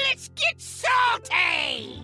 Let's get salty!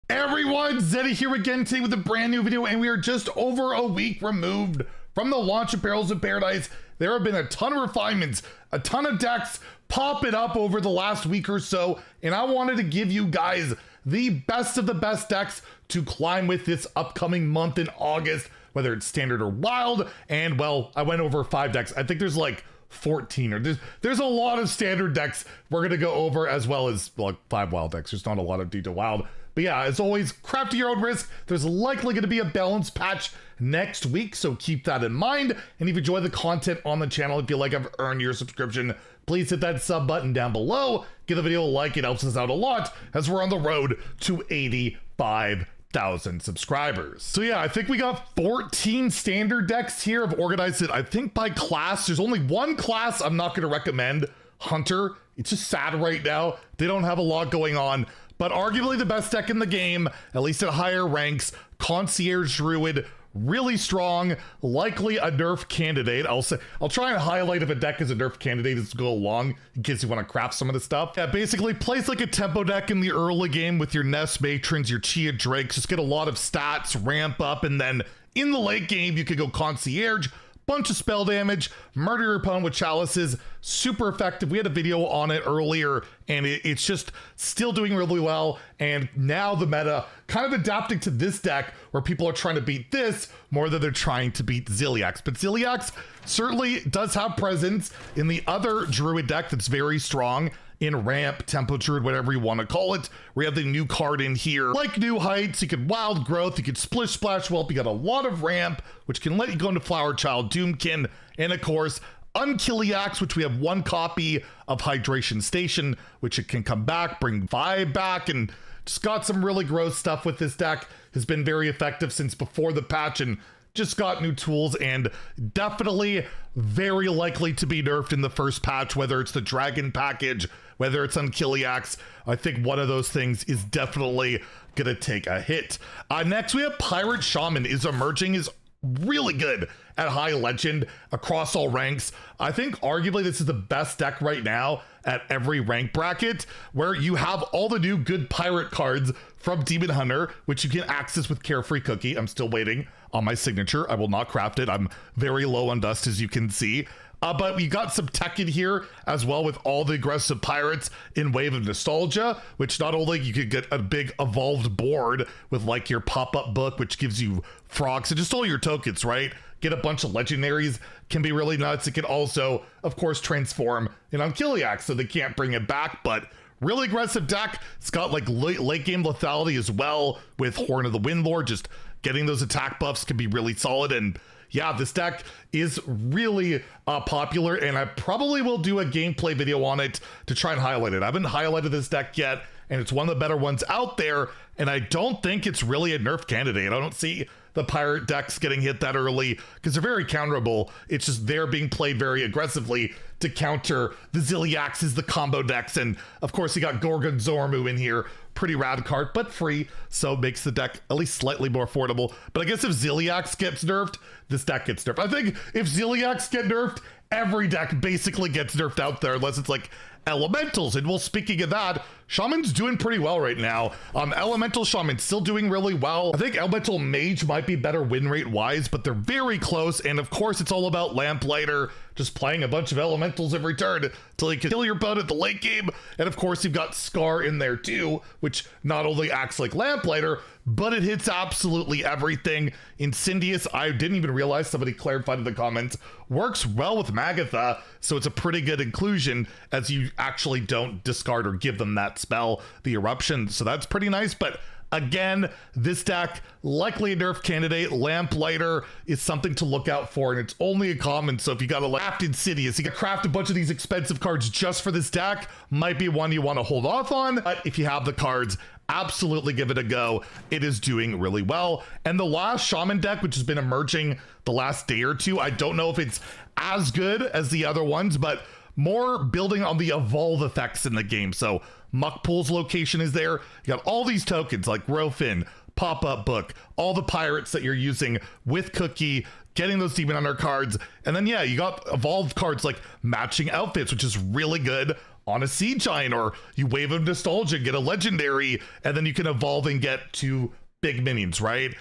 Everyone, Zeddy here again today with a brand new video, and we are just over a week removed from the launch of Perils of Paradise. There have been a ton of refinements, a ton of decks popping up over the last week or so, and I wanted to give you guys the best of the best decks to climb with this upcoming month in August, whether it's standard or wild. And well, I went over 5 decks. I think there's like 14 or there's a lot of standard decks we're gonna go over, as well as like 5 wild decks. There's not a lot of detail wild. But yeah, as always, craft to your own risk. There's likely going to be a balance patch next week, so keep that in mind. And if you enjoy the content on the channel, if you like, I've earned your subscription, please hit that sub button down below. Give the video a like, it helps us out a lot as we're on the road to 85,000 subscribers. So yeah, I think we got 14 standard decks here. I've organized it, I think, by class. There's only one class I'm not going to recommend, Hunter. It's just sad right now. They don't have a lot going on. But arguably the best deck in the game, at least at higher ranks, Concierge Druid, really strong, likely a nerf candidate. I'll try and highlight if a deck is a nerf candidate as we go along, in case you want to craft some of the stuff. Yeah, basically plays like a tempo deck in the early game with your Nest Matrons, your Chia Drakes, just get a lot of stats, ramp up, and then in the late game, you could go Concierge, bunch of spell damage, murder your opponent with chalices, super effective. We had a video on it earlier, and it's just still doing really well. And now the meta kind of adapting to this deck, where people are trying to beat this more than they're trying to beat Ziliax. But Ziliax certainly does have presence in the other Druid deck that's very strong, in ramp, tempo druid, whatever you want to call it. We have the new card in here, like New Heights. You could wild growth, you could splish splash whelp. You got a lot of ramp, which can let you go into Flower Child, Doomkin, and of course Unkiliax, which we have 1 copy of Hydration Station, which it can come back, bring vibe back, and just got some really gross stuff with this deck. Has been very effective since before the patch, and just got new tools, and definitely very likely to be nerfed in the first patch, whether it's the Dragon package, whether it's on Unkiliax. I think one of those things is definitely gonna take a hit. Next we have Pirate Shaman is emerging, is really good at high legend across all ranks. I think arguably this is the best deck right now at every rank bracket, where you have all the new good pirate cards from Demon Hunter, which you can access with Carefree Cookie. I'm still waiting on my signature. I will not craft it. I'm very low on dust, as you can see. But we got some tech in here as well with all the aggressive pirates in Wave of Nostalgia, which not only you could get a big evolved board with like your pop-up book, which gives you frogs and just all your tokens, right? Get a bunch of legendaries, can be really nuts. It can also, of course, transform in Unkiliax, so they can't bring it back, but really aggressive deck. It's got like late game lethality as well with Horn of the Windlord. Just getting those attack buffs can be really solid. And yeah, this deck is really popular, and I probably will do a gameplay video on it to try and highlight it. I haven't highlighted this deck yet, and it's one of the better ones out there, and I don't think it's really a nerf candidate. I don't see the pirate decks getting hit that early because they're very counterable. It's just they're being played very aggressively to counter the Ziliaxes, the combo decks, and of course you got Gorgon Zormu in here. Pretty rad card, but free, so it makes the deck at least slightly more affordable. But I guess if Ziliax gets nerfed, this deck gets nerfed. I think if Ziliax get nerfed, every deck basically gets nerfed out there, unless it's like Elementals. And well, speaking of that, Shaman's doing pretty well right now. Elemental Shaman still doing really well. I think Elemental Mage might be better win rate wise, but they're very close. And of course, it's all about Lamplighter, just playing a bunch of elementals every turn till you can kill your opponent at the late game. And of course, you've got Scar in there too, which not only acts like Lamplighter, but it hits absolutely everything. Incendious, I didn't even realize, somebody clarified in the comments, works well with Magatha, so it's a pretty good inclusion, as you actually don't discard or give them that spell, the Eruption, so that's pretty nice. But again, this deck, likely a nerf candidate. Lamplighter is something to look out for, and it's only a common, so if you got a craft Insidious, you can craft a bunch of these expensive cards just for this deck, might be one you want to hold off on. But if you have the cards, absolutely give it a go. It is doing really well. And the last Shaman deck, which has been emerging the last day or two, I don't know if it's as good as the other ones, but more building on the evolve effects in the game. So Muckpool's location is there. You got all these tokens like Rofin, pop-up book, all the pirates that you're using with Cookie, getting those Demon Hunter cards. And then, yeah, you got evolved cards like matching outfits, which is really good. on a Sea Giant, or you Wave of Nostalgia, get a legendary, and then you can evolve and get to big minions, right?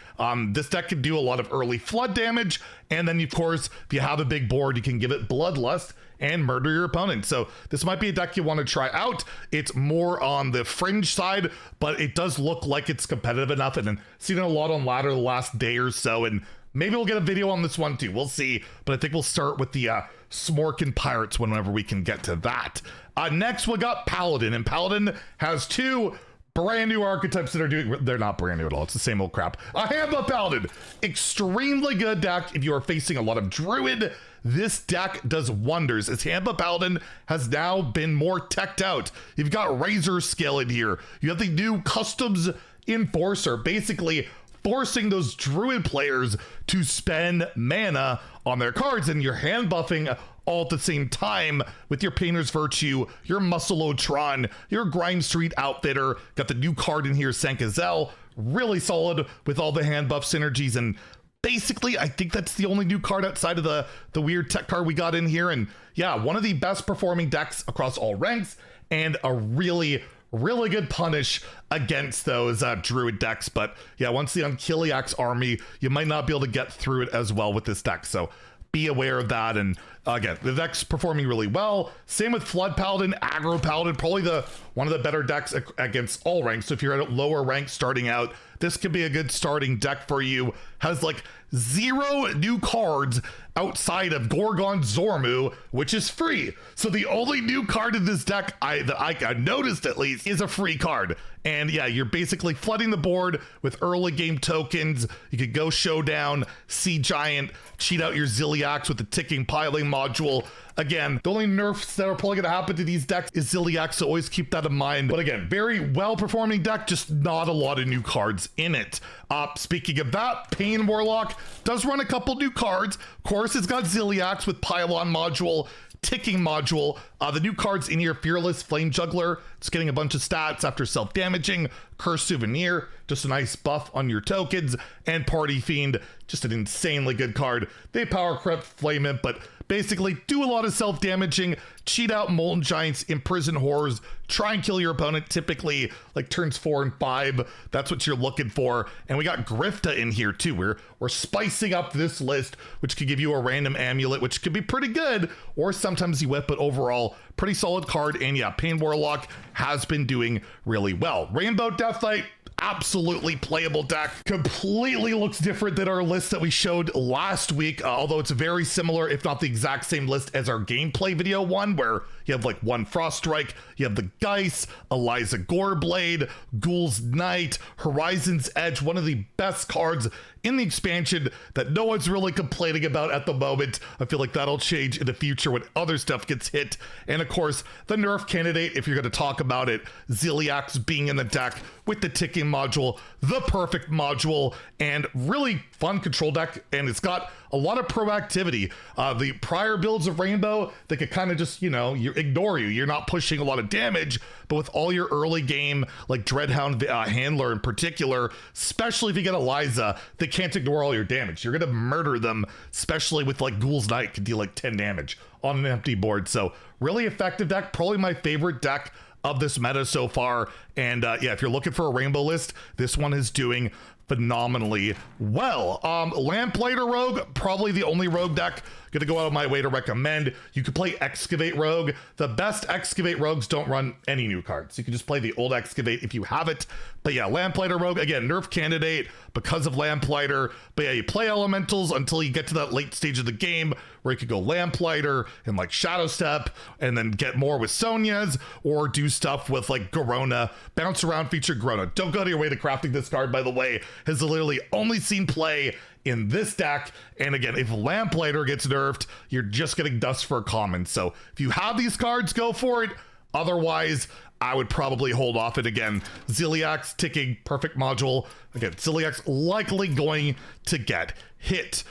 This deck can do a lot of early flood damage, and then of course, if you have a big board, you can give it Bloodlust and murder your opponent. So this might be a deck you want to try out. It's more on the fringe side, but it does look like it's competitive enough, and I've seen it a lot on ladder the last day or so, and maybe we'll get a video on this one too. We'll see, but I think we'll start with the Smorkin Pirates whenever we can get to that. Next, we got Paladin, and Paladin has two brand new archetypes that are doing, they're not brand new at all, it's the same old crap. Handbuff Paladin, extremely good deck if you are facing a lot of Druid. This deck does wonders, as Handbuff Paladin has now been more teched out. You've got Razor Scale in here, you have the new Customs Enforcer, basically forcing those Druid players to spend mana on their cards, and you're hand buffing all at the same time with your Painter's Virtue, your Muscle-O-Tron, your Grime Street Outfitter. Got the new card in here, Sankazel, really solid with all the hand buff synergies, and basically I think that's the only new card outside of the weird tech card we got in here. And yeah, one of the best performing decks across all ranks, and a really good punish against those Druid decks. But yeah, once the Unkiliak's army, you might not be able to get through it as well with this deck, so be aware of that. And again, the deck's performing really well. Same with Flood Paladin, Aggro Paladin, probably one of the better decks against all ranks. So if you're at a lower rank starting out, this could be a good starting deck for you. Has like 0 new cards outside of Gorgon Zormu, which is free. So the only new card in this deck that I noticed at least is a free card. And yeah, you're basically flooding the board with early game tokens. You could go Showdown, Sea Giant, cheat out your Ziliax with the ticking piling module. Again, the only nerfs that are probably going to happen to these decks is Ziliax, so always keep that in mind. But again, very well-performing deck, just not a lot of new cards in it. Speaking of that, Pain Warlock does run a couple new cards. Of course, it's got Ziliax with Pylon module, ticking module. The new cards in here, Fearless Flame Juggler, it's getting a bunch of stats after self-damaging, Curse Souvenir, just a nice buff on your tokens, and Party Fiend, just an insanely good card. They power corrupt Flame Imp, but basically do a lot of self-damaging, cheat out Molten Giants, imprison horrors, try and kill your opponent, typically like turns 4 and 5. That's what you're looking for. And we got Grifta in here too. We're spicing up this list, which could give you a random amulet, which could be pretty good, or sometimes you whip, but overall pretty solid card. And yeah, Pain Warlock has been doing really well. Rainbow Deathlight, absolutely playable deck. Completely looks different than our list that we showed last week, although it's very similar, if not the exact same list as our gameplay video one, where you have like one Frost Strike, you have the Geist, Eliza Goreblade, Ghoul's Knight, Horizon's Edge, one of the best cards in the expansion that no one's really complaining about at the moment. I feel like that'll change in the future when other stuff gets hit. And of course, the nerf candidate, if you're going to talk about it, Ziliax being in the deck with the ticking module, the perfect module, and really fun control deck. And it's got a lot of proactivity. The prior builds of Rainbow, they could kind of just, you ignore you. You're not pushing a lot of damage, but with all your early game, like Dreadhound Handler in particular, especially if you get Eliza, they can't ignore all your damage. You're going to murder them, especially with like Ghoul's Knight can deal like 10 damage on an empty board. So really effective deck, probably my favorite deck of this meta so far. And yeah, if you're looking for a Rainbow list, this one is doing phenomenally well. Lamplighter Rogue, probably the only rogue deck gonna go out of my way to recommend. You could play Excavate Rogue. The best Excavate Rogues don't run any new cards. You can just play the old Excavate if you have it. But yeah, Lamplighter Rogue, again, nerf candidate because of Lamplighter. But yeah, you play Elementals until you get to that late stage of the game where you could go Lamplighter and like Shadow Step and then get more with Sonia's, or do stuff with like Garona, bounce around feature Garona. Don't go to your way to crafting this card, by the way. Has literally only seen play in this deck. And again, if Lamplighter gets nerfed, you're just getting dust for a common. So if you have these cards, go for it. Otherwise, I would probably hold off it. Again, Ziliax ticking, perfect module. Again, Ziliax likely going to get hit.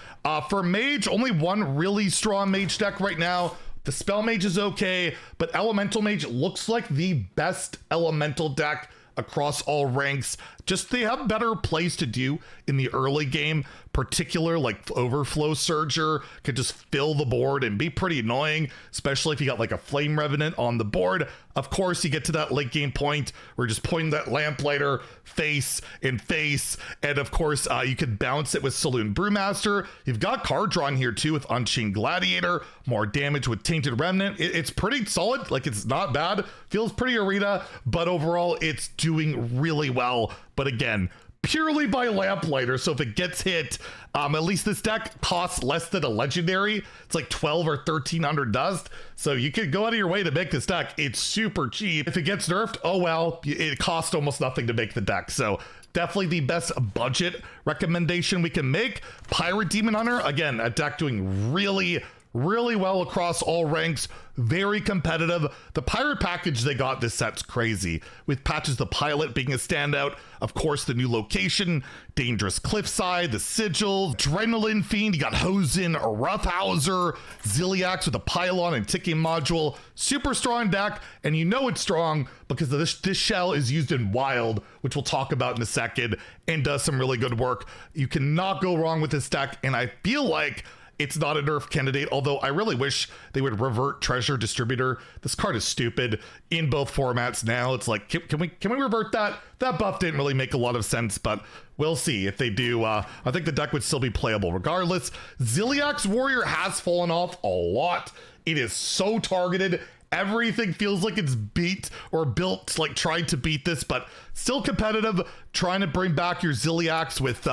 For Mage, only one really strong Mage deck right now. The Spell Mage is okay, but Elemental Mage looks like the best Elemental deck across all ranks. Just they have better plays to do in the early game. particular, like Overflow Surger, could just fill the board and be pretty annoying, especially if you got like a Flame Revenant on the board. Of course, you get to that late game point where you're just pointing that Lamplighter face and face, and of course, you could bounce it with Saloon Brewmaster. You've got card drawing here too with Unchained Gladiator, more damage with Tainted Remnant. It's pretty solid, like it's not bad, feels pretty arena, but overall it's doing really well. But again, purely by Lamplighter, so if it gets hit, at least this deck costs less than a legendary. It's like 12 or 1300 dust, so you could go out of your way to make this deck. It's super cheap. If it gets nerfed, oh well, it costs almost nothing to make the deck, so definitely the best budget recommendation we can make. Pirate Demon Hunter, again, a deck doing really well across all ranks, very competitive. The pirate package they got this set's crazy, with Patches the Pilot being a standout, of course the new location, Dangerous Cliffside, the Sigils, Adrenaline Fiend, you got Hosen, Roughhouser, Ziliax with a Pylon and Ticking Module. Super strong deck, and you know it's strong because this shell is used in Wild, which we'll talk about in a second, and does some really good work. You cannot go wrong with this deck, and I feel like it's not a nerf candidate, although I really wish they would revert Treasure Distributor. This card is stupid in both formats now. It's like, can we revert that? That buff didn't really make a lot of sense, but we'll see if they do. I think the deck would still be playable regardless. Ziliax Warrior has fallen off a lot. It is so targeted. Everything feels like it's beat or built, like trying to beat this, but still competitive, trying to bring back your Ziliax with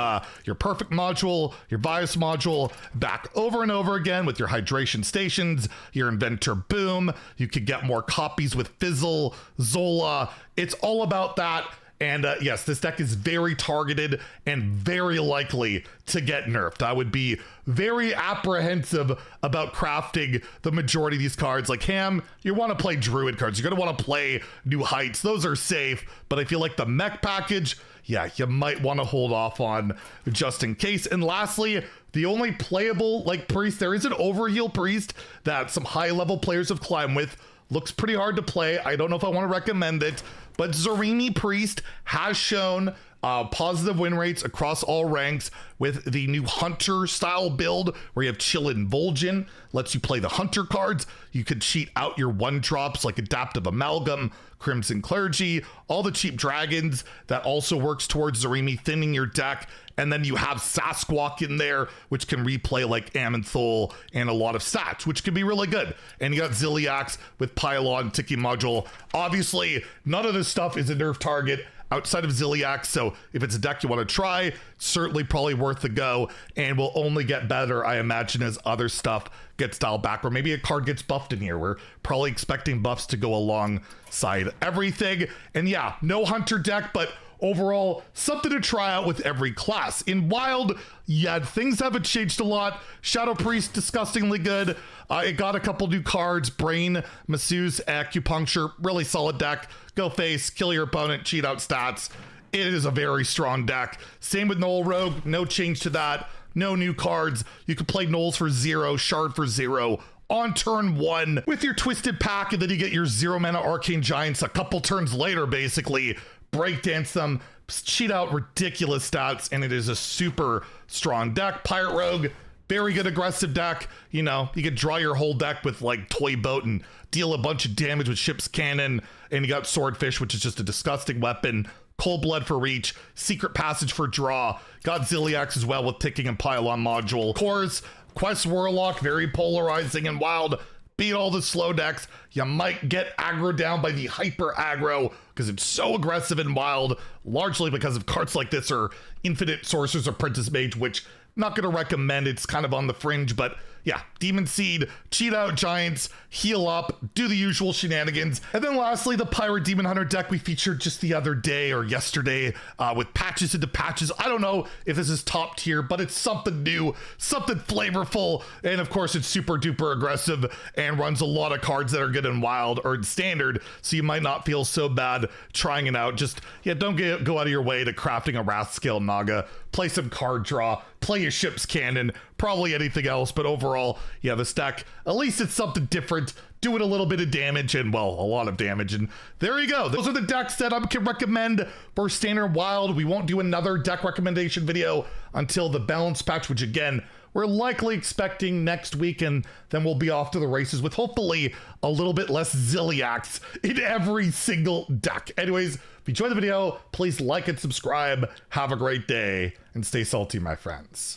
your Perfect module, your Bias module, back over and over again with your Hydration Stations, your Inventor Boom. You could get more copies with Fizzle, Zola. It's all about that. And yes, this deck is very targeted and very likely to get nerfed. I would be very apprehensive about crafting the majority of these cards. Like Ham, you want to play Druid cards. You're going to want to play New Heights. Those are safe, but I feel like the mech package, yeah, you might want to hold off on just in case. And lastly, the only playable like priest, there is an Overheal Priest that some high level players have climbed with. Looks pretty hard to play. I don't know if I want to recommend it, but Zarimi Priest has shown positive win rates across all ranks with the new Hunter style build where you have Chillin' Vol'jin, lets you play the Hunter cards. You could cheat out your one drops like Adaptive Amalgam, Crimson Clergy, all the cheap dragons. That also works towards Zarimi thinning your deck. And then you have Sasquatch in there, which can replay like Amanthol and a lot of stats, which could be really good. And you got Ziliax with Pylon, Ticking Module. Obviously, none of this stuff is a nerf target outside of Ziliax, so if it's a deck you want to try, certainly probably worth the go, and will only get better, I imagine, as other stuff gets dialed back, or maybe a card gets buffed in here. We're probably expecting buffs to go alongside everything. And yeah, no Hunter deck, but overall, something to try out with every class. In Wild, yeah, things haven't changed a lot. Shadow Priest, disgustingly good. It got a couple new cards. Brain, Masseuse, Acupuncture, really solid deck. Go face, kill your opponent, cheat out stats. It is a very strong deck. Same with Null Rogue, no change to that. No new cards. You can play Knolls for 0, Shard for 0. On turn 1 with your Twisted Pack, and then you get your 0 mana Arcane Giants a couple turns later, basically. Breakdance them, cheat out ridiculous stats, and it is a super strong deck. Pirate Rogue, very good aggressive deck. You know, you could draw your whole deck with like Toy Boat and deal a bunch of damage with Ship's Cannon, and you got Swordfish, which is just a disgusting weapon. Cold Blood for reach, Secret Passage for draw. Got Ziliax as well with Ticking and Pylon module. Of course, Quest Warlock, very polarizing and Wild. Beat all the slow decks. You might get aggro down by the hyper aggro because it's so aggressive and Wild, largely because of cards like this or Infinite Sorcerer's Apprentice Mage, which I'm not going to recommend. It's kind of on the fringe, but yeah, Demon Seed, cheat out Giants, heal up, do the usual shenanigans. And then lastly, the Pirate Demon Hunter deck we featured just the other day or yesterday with patches into patches. I don't know if this is top tier, but it's something new, something flavorful. And of course, it's super duper aggressive and runs a lot of cards that are good in Wild or in Standard. So you might not feel so bad trying it out. Just, yeah, don't go out of your way to crafting a Wrathscale Naga. Play some card draw, play your Ship's Cannon, probably anything else, but overall, yeah, this deck, at least it's something different, doing a little bit of damage, and well, a lot of damage, and there you go. Those are the decks that I can recommend for Standard Wild. We won't do another deck recommendation video until the balance patch, which again, we're likely expecting next week, and then we'll be off to the races with hopefully a little bit less Zilliax in every single deck. Anyways, if you enjoyed the video, please like and subscribe. Have a great day, and stay salty, my friends.